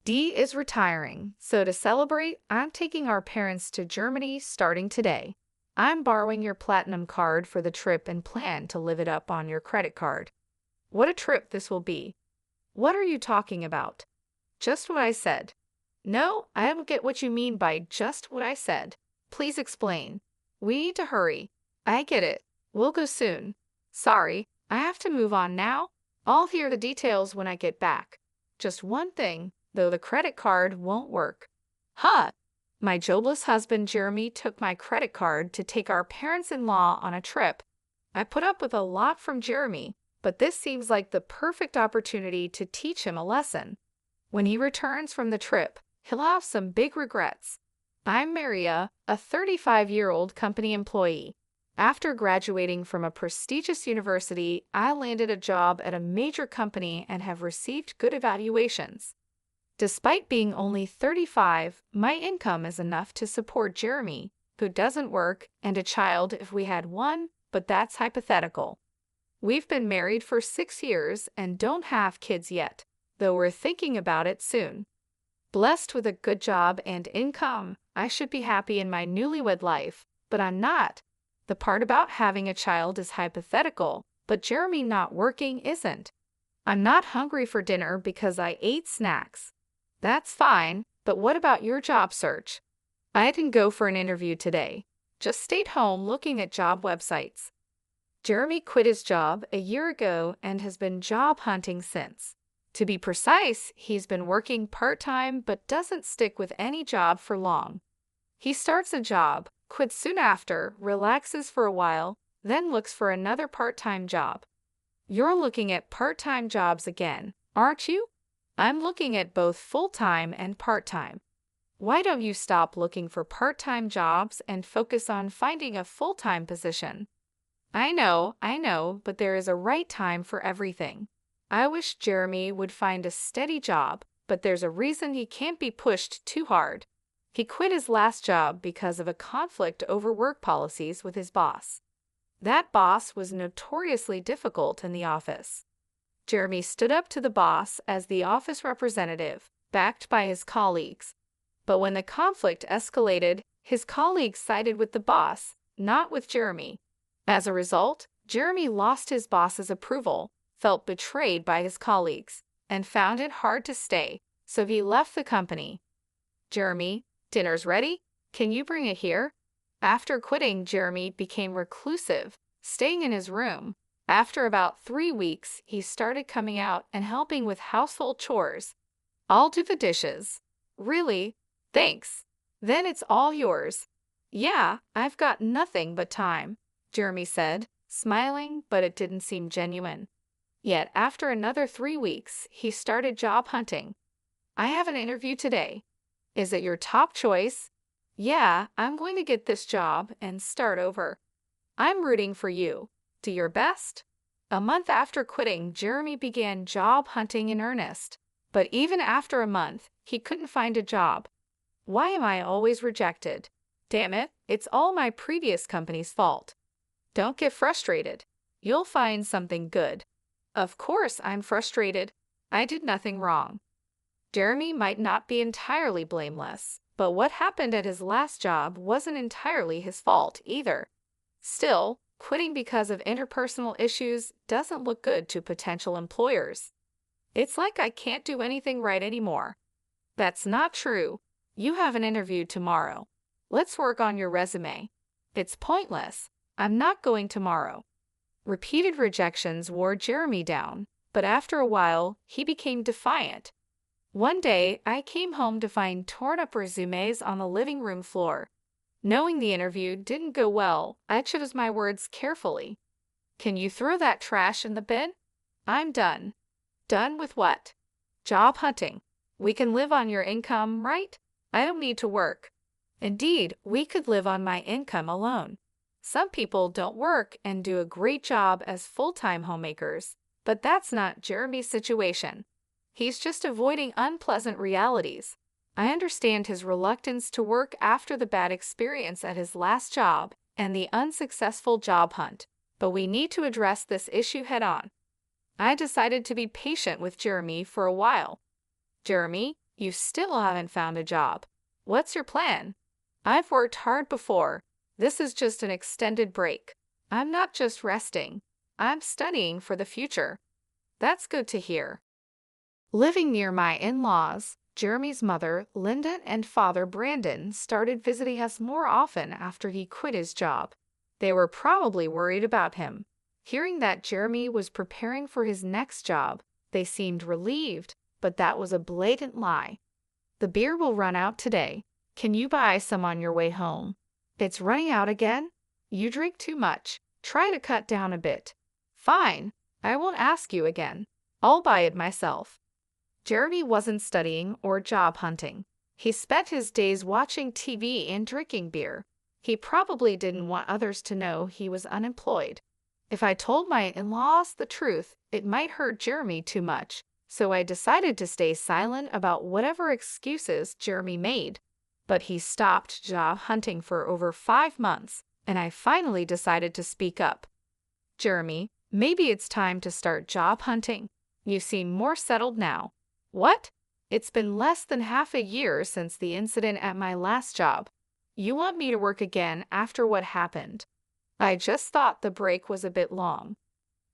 Dee is retiring, so to celebrate, I'm taking our parents to Germany starting today. I'm borrowing your platinum card for the trip and plan to live it up on your credit card. What a trip this will be. What are you talking about? Just what I said. No, I don't get what you mean by just what I said. Please explain. We need to hurry. I get it. We'll go soon. Sorry, I have to move on now. I'll hear the details when I get back. Just one thing, though the credit card won't work. Huh! My jobless husband Jeremy took my credit card to take our parents-in-law on a trip. I put up with a lot from Jeremy, but this seems like the perfect opportunity to teach him a lesson. When he returns from the trip, he'll have some big regrets. I'm Maria, a 35-year-old company employee. After graduating from a prestigious university, I landed a job at a major company and have received good evaluations. Despite being only 35, my income is enough to support Jeremy, who doesn't work, and a child if we had one, but that's hypothetical. We've been married for 6 years and don't have kids yet, though we're thinking about it soon. Blessed with a good job and income, I should be happy in my newlywed life, but I'm not. The part about having a child is hypothetical, but Jeremy not working isn't. I'm not hungry for dinner because I ate snacks. That's fine, but what about your job search? I didn't go for an interview today. Just stayed home looking at job websites. Jeremy quit his job a year ago and has been job hunting since. To be precise, he's been working part-time but doesn't stick with any job for long. He starts a job, quits soon after, relaxes for a while, then looks for another part-time job. You're looking at part-time jobs again, aren't you? I'm looking at both full-time and part-time. Why don't you stop looking for part-time jobs and focus on finding a full-time position? I know, but there is a right time for everything. I wish Jeremy would find a steady job, but there's a reason he can't be pushed too hard. He quit his last job because of a conflict over work policies with his boss. That boss was notoriously difficult in the office. Jeremy stood up to the boss as the office representative, backed by his colleagues. But when the conflict escalated, his colleagues sided with the boss, not with Jeremy. As a result, Jeremy lost his boss's approval, felt betrayed by his colleagues, and found it hard to stay, so he left the company. Jeremy, dinner's ready? Can you bring it here? After quitting, Jeremy became reclusive, staying in his room. After about 3 weeks, he started coming out and helping with household chores. I'll do the dishes. Really? Thanks. Then it's all yours. Yeah, I've got nothing but time, Jeremy said, smiling, but it didn't seem genuine. Yet after another 3 weeks, he started job hunting. I have an interview today. Is it your top choice? Yeah, I'm going to get this job and start over. I'm rooting for you. Do your best. A month after quitting, Jeremy began job hunting in earnest. But even after a month, he couldn't find a job. Why am I always rejected? Damn it, it's all my previous company's fault. Don't get frustrated. You'll find something good. Of course I'm frustrated. I did nothing wrong. Jeremy might not be entirely blameless, but what happened at his last job wasn't entirely his fault either. Still, quitting because of interpersonal issues doesn't look good to potential employers. It's like I can't do anything right anymore. That's not true. You have an interview tomorrow. Let's work on your resume. It's pointless. I'm not going tomorrow. Repeated rejections wore Jeremy down, but after a while, he became defiant. One day, I came home to find torn-up resumes on the living room floor. Knowing the interview didn't go well, I chose my words carefully. Can you throw that trash in the bin? I'm done. Done with what? Job hunting. We can live on your income, right? I don't need to work. Indeed, we could live on my income alone. Some people don't work and do a great job as full-time homemakers, but that's not Jeremy's situation. He's just avoiding unpleasant realities. I understand his reluctance to work after the bad experience at his last job and the unsuccessful job hunt, but we need to address this issue head-on. I decided to be patient with Jeremy for a while. Jeremy, You still haven't found a job. What's your plan? I've worked hard before. This is just an extended break. I'm not just resting. I'm studying for the future. That's good to hear. Living near my in-laws, Jeremy's mother, Linda, and father, Brandon, started visiting us more often after he quit his job. They were probably worried about him. Hearing that Jeremy was preparing for his next job, they seemed relieved, but that was a blatant lie. The beer will run out today. Can you buy some on your way home? It's running out again? You drink too much. Try to cut down a bit. Fine. I won't ask you again. I'll buy it myself. Jeremy wasn't studying or job hunting. He spent his days watching TV and drinking beer. He probably didn't want others to know he was unemployed. If I told my in-laws the truth, it might hurt Jeremy too much, so I decided to stay silent about whatever excuses Jeremy made. But he stopped job hunting for over 5 months, and I finally decided to speak up. Jeremy, maybe it's time to start job hunting. You seem more settled now. What? It's been less than half a year since the incident at my last job. You want me to work again after what happened? I just thought the break was a bit long.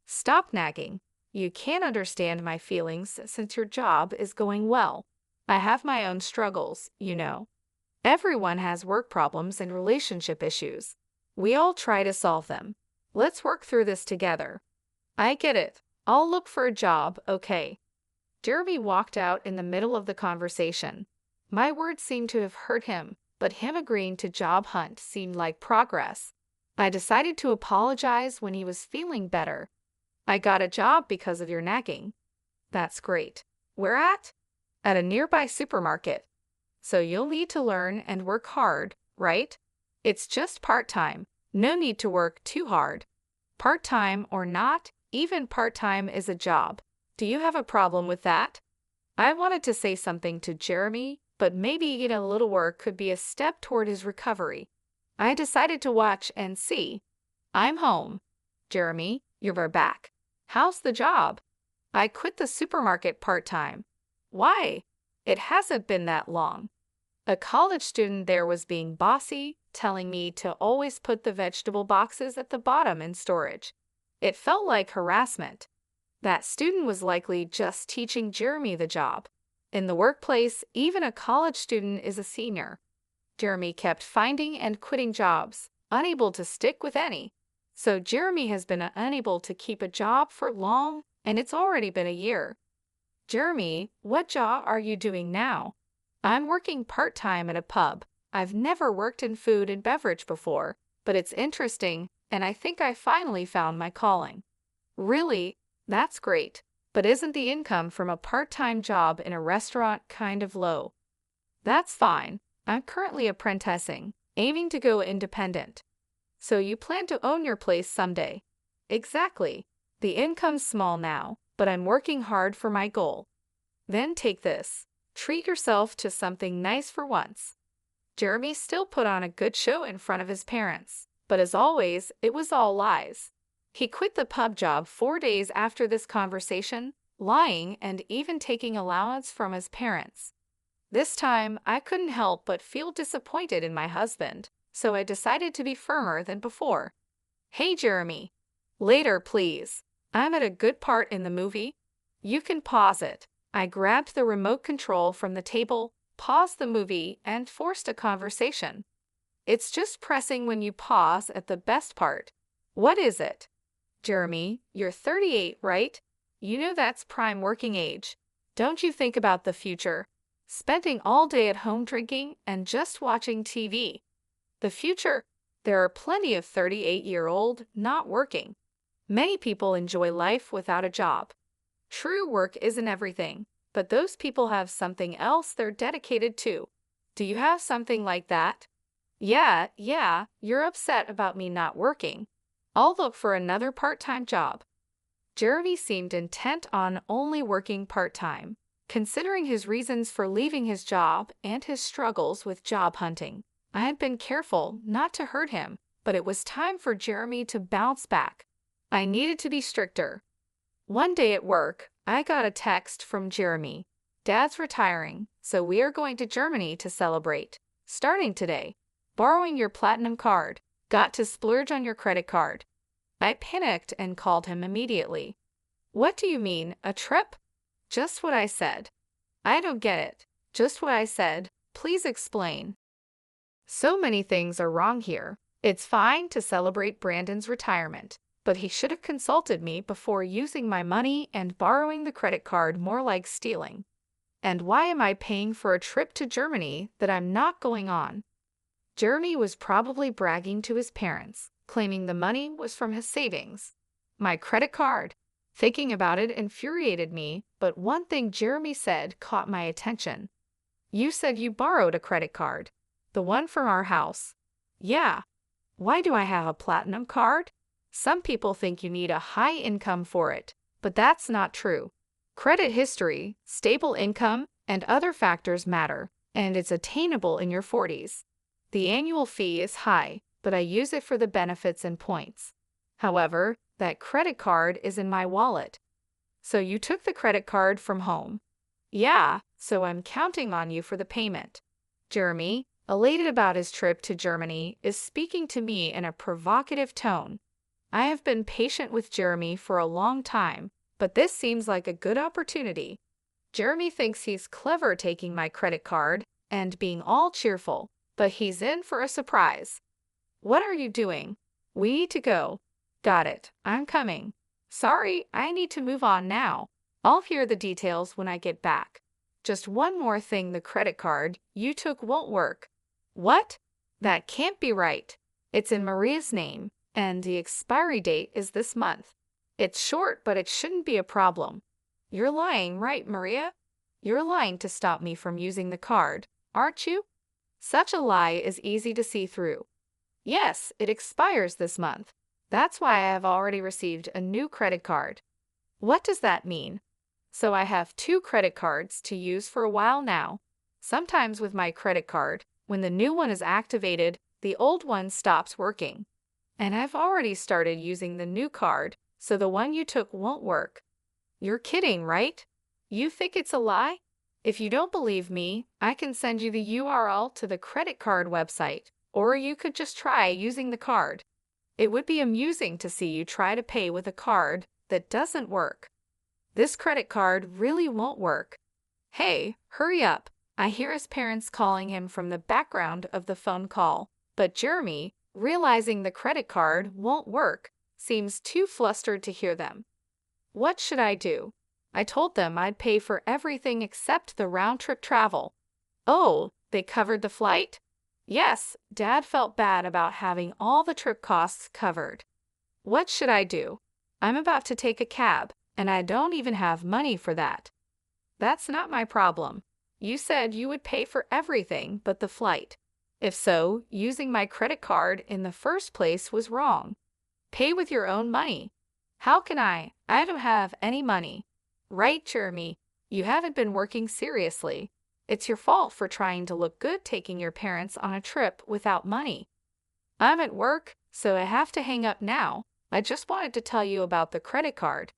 Stop nagging. You can't understand my feelings since your job is going well. I have my own struggles, you know. Everyone has work problems and relationship issues. We all try to solve them. Let's work through this together. I get it. I'll look for a job, okay? Jeremy walked out in the middle of the conversation. My words seemed to have hurt him, but him agreeing to job hunt seemed like progress. I decided to apologize when he was feeling better. I got a job because of your nagging. That's great. Where at? At a nearby supermarket. So you'll need to learn and work hard, right? It's just part-time. No need to work too hard. Part-time or not, even part-time is a job. Do you have a problem with that? I wanted to say something to Jeremy, but maybe a little work could be a step toward his recovery. I decided to watch and see. I'm home. Jeremy, you're back. How's the job? I quit the supermarket part-time. Why? It hasn't been that long. A college student there was being bossy, telling me to always put the vegetable boxes at the bottom in storage. It felt like harassment. That student was likely just teaching Jeremy the job. In the workplace, even a college student is a senior. Jeremy kept finding and quitting jobs, unable to stick with any. So Jeremy has been unable to keep a job for long, and it's already been a year. Jeremy, what job are you doing now? I'm working part-time at a pub. I've never worked in food and beverage before, but it's interesting, and I think I finally found my calling. Really? That's great. But isn't the income from a part-time job in a restaurant kind of low? That's fine. I'm currently apprenticing, aiming to go independent. So you plan to own your place someday? Exactly. The income's small now, but I'm working hard for my goal. Then take this. Treat yourself to something nice for once. Jeremy still put on a good show in front of his parents, but as always, it was all lies. He quit the pub job 4 days after this conversation, lying and even taking allowance from his parents. This time, I couldn't help but feel disappointed in my husband, so I decided to be firmer than before. Hey, Jeremy. Later, please. I'm at a good part in the movie. You can pause it. I grabbed the remote control from the table, paused the movie, and forced a conversation. It's just pressing when you pause at the best part. What is it? Jeremy, you're 38, right? You know that's prime working age. Don't you think about the future? Spending all day at home drinking and just watching TV. The future? There are plenty of 38-year-old not working. Many people enjoy life without a job. True, work isn't everything, but those people have something else they're dedicated to. Do you have something like that? Yeah, you're upset about me not working. I'll look for another part-time job. Jeremy seemed intent on only working part-time, considering his reasons for leaving his job and his struggles with job hunting. I had been careful not to hurt him, but it was time for Jeremy to bounce back. I needed to be stricter. One day at work, I got a text from Jeremy. Dad's retiring, so we are going to Germany to celebrate. Starting today, borrowing your platinum card. Got to splurge on your credit card. I panicked and called him immediately. What do you mean, a trip? Just what I said. I don't get it. Just what I said. Please explain. So many things are wrong here. It's fine to celebrate Brandon's retirement, but he should have consulted me before using my money and borrowing the credit card more like stealing. And why am I paying for a trip to Germany that I'm not going on? Jeremy was probably bragging to his parents, claiming the money was from his savings. My credit card. Thinking about it infuriated me, but one thing Jeremy said caught my attention. You said you borrowed a credit card. The one from our house. Yeah. Why do I have a platinum card? Some people think you need a high income for it, but that's not true. Credit history, stable income, and other factors matter, and it's attainable in your 40s. The annual fee is high, but I use it for the benefits and points. However, that credit card is in my wallet. So you took the credit card from home? Yeah, so I'm counting on you for the payment. Jeremy, elated about his trip to Germany, is speaking to me in a provocative tone. I have been patient with Jeremy for a long time, but this seems like a good opportunity. Jeremy thinks he's clever taking my credit card and being all cheerful, but he's in for a surprise. What are you doing? We need to go. Got it. I'm coming. Sorry, I need to move on now. I'll hear the details when I get back. Just one more thing, the credit card you took won't work. What? That can't be right. It's in Maria's name, and the expiry date is this month. It's short, but it shouldn't be a problem. You're lying, right, Maria? You're lying to stop me from using the card, aren't you? Such a lie is easy to see through. Yes, it expires this month. That's why I have already received a new credit card. What does that mean? So I have 2 credit cards to use for a while now. Sometimes with my credit card, when the new one is activated, the old one stops working. And I've already started using the new card, so the one you took won't work. You're kidding, right? You think it's a lie? If you don't believe me, I can send you the URL to the credit card website, or you could just try using the card. It would be amusing to see you try to pay with a card that doesn't work. This credit card really won't work. Hey, hurry up. I hear his parents calling him from the background of the phone call, but Jeremy, realizing the credit card won't work, seems too flustered to hear them. What should I do? I told them I'd pay for everything except the round-trip travel. Oh, they covered the flight? Yes, Dad felt bad about having all the trip costs covered. What should I do? I'm about to take a cab, and I don't even have money for that. That's not my problem. You said you would pay for everything but the flight. If so, using my credit card in the first place was wrong. Pay with your own money. How can I? I don't have any money. Right, Jeremy, you haven't been working seriously. It's your fault for trying to look good taking your parents on a trip without money. I'm at work, so I have to hang up now. I just wanted to tell you about the credit card.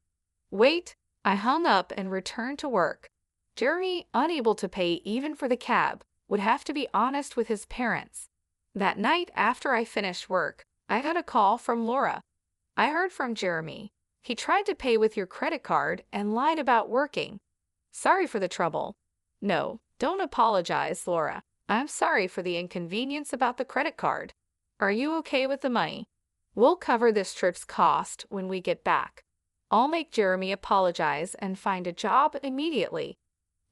Wait, I hung up and returned to work. Jeremy, unable to pay even for the cab, would have to be honest with his parents. That night after I finished work, I got a call from Laura. I heard from Jeremy. He tried to pay with your credit card and lied about working. Sorry for the trouble. No, don't apologize, Laura. I'm sorry for the inconvenience about the credit card. Are you okay with the money? We'll cover this trip's cost when we get back. I'll make Jeremy apologize and find a job immediately.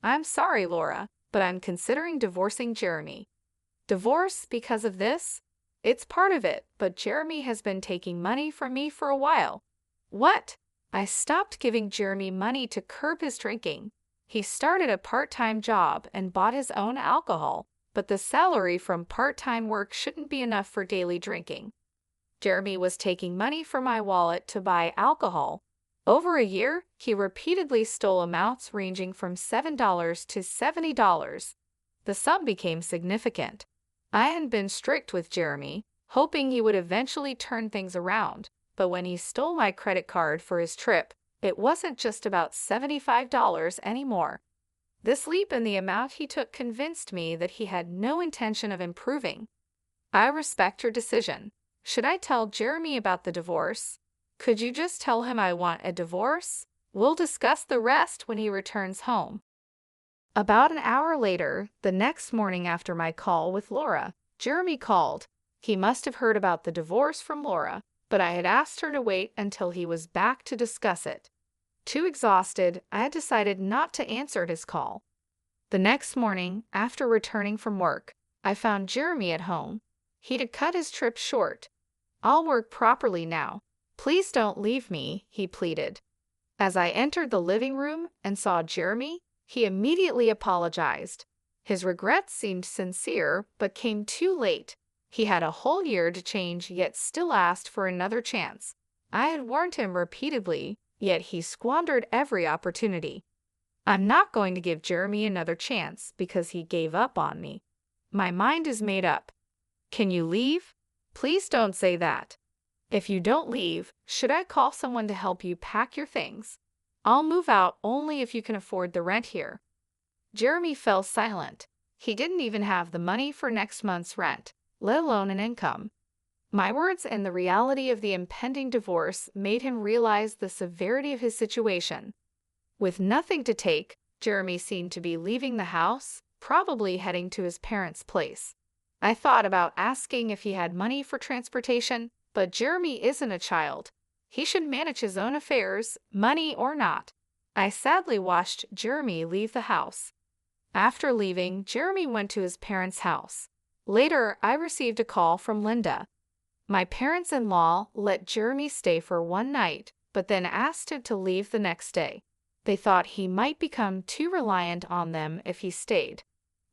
I'm sorry, Laura, but I'm considering divorcing Jeremy. Divorce because of this? It's part of it, but Jeremy has been taking money from me for a while. What? I stopped giving Jeremy money to curb his drinking. He started a part-time job and bought his own alcohol, but the salary from part-time work shouldn't be enough for daily drinking. Jeremy was taking money from my wallet to buy alcohol. Over a year, he repeatedly stole amounts ranging from $7 to $70. The sum became significant. I had been strict with Jeremy, hoping he would eventually turn things around, but when he stole my credit card for his trip, it wasn't just about $75 anymore. This leap in the amount he took convinced me that he had no intention of improving. I respect your decision. Should I tell Jeremy about the divorce? Could you just tell him I want a divorce? We'll discuss the rest when he returns home. About an hour later, the next morning after my call with Laura, Jeremy called. He must have heard about the divorce from Laura, but I had asked her to wait until he was back to discuss it. Too exhausted, I had decided not to answer his call. The next morning, after returning from work, I found Jeremy at home. He had cut his trip short. "I'll work properly now. Please don't leave me," he pleaded. As I entered the living room and saw Jeremy, he immediately apologized. His regrets seemed sincere, but came too late. He had a whole year to change, yet still asked for another chance. I had warned him repeatedly, yet he squandered every opportunity. I'm not going to give Jeremy another chance because he gave up on me. My mind is made up. Can you leave? Please don't say that. If you don't leave, should I call someone to help you pack your things? I'll move out only if you can afford the rent here. Jeremy fell silent. He didn't even have the money for next month's rent, let alone an income. My words and the reality of the impending divorce made him realize the severity of his situation. With nothing to take, Jeremy seemed to be leaving the house, probably heading to his parents' place. I thought about asking if he had money for transportation, but Jeremy isn't a child. He should manage his own affairs, money or not. I sadly watched Jeremy leave the house. After leaving, Jeremy went to his parents' house. Later, I received a call from Linda. My parents-in-law let Jeremy stay for one night, but then asked him to leave the next day. They thought he might become too reliant on them if he stayed.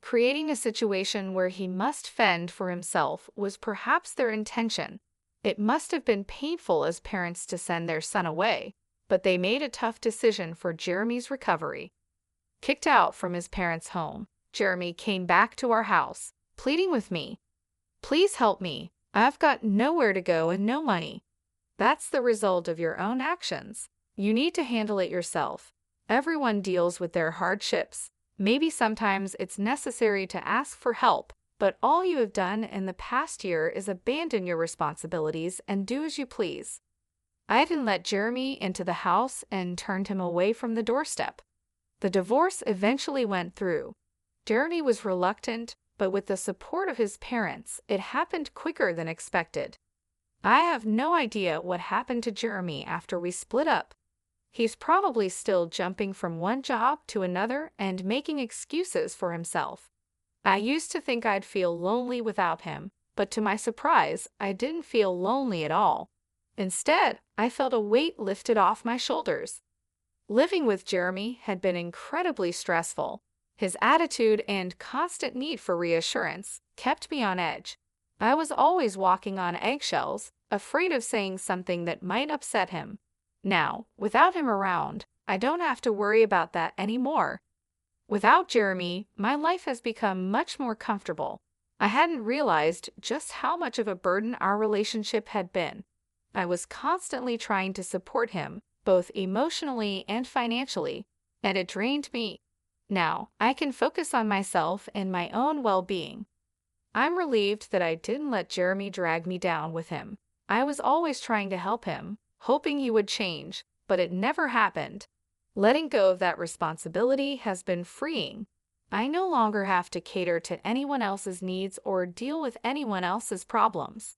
Creating a situation where he must fend for himself was perhaps their intention. It must have been painful as parents to send their son away, but they made a tough decision for Jeremy's recovery. Kicked out from his parents' home, Jeremy came back to our house, pleading with me. "Please help me. I've got nowhere to go and no money." That's the result of your own actions. You need to handle it yourself. Everyone deals with their hardships. Maybe sometimes it's necessary to ask for help, but all you have done in the past year is abandon your responsibilities and do as you please. I didn't let Jeremy into the house and turned him away from the doorstep. The divorce eventually went through. Jeremy was reluctant, but with the support of his parents, it happened quicker than expected. I have no idea what happened to Jeremy after we split up. He's probably still jumping from one job to another and making excuses for himself. I used to think I'd feel lonely without him, but to my surprise, I didn't feel lonely at all. Instead, I felt a weight lifted off my shoulders. Living with Jeremy had been incredibly stressful. His attitude and constant need for reassurance kept me on edge. I was always walking on eggshells, afraid of saying something that might upset him. Now, without him around, I don't have to worry about that anymore. Without Jeremy, my life has become much more comfortable. I hadn't realized just how much of a burden our relationship had been. I was constantly trying to support him, both emotionally and financially, and it drained me. Now, I can focus on myself and my own well-being. I'm relieved that I didn't let Jeremy drag me down with him. I was always trying to help him, hoping he would change, but it never happened. Letting go of that responsibility has been freeing. I no longer have to cater to anyone else's needs or deal with anyone else's problems.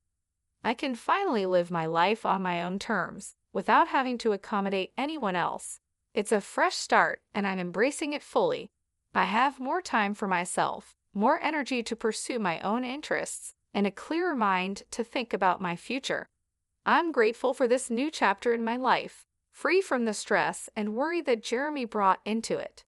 I can finally live my life on my own terms, without having to accommodate anyone else. It's a fresh start, and I'm embracing it fully. I have more time for myself, more energy to pursue my own interests, and a clearer mind to think about my future. I'm grateful for this new chapter in my life, free from the stress and worry that Jeremy brought into it.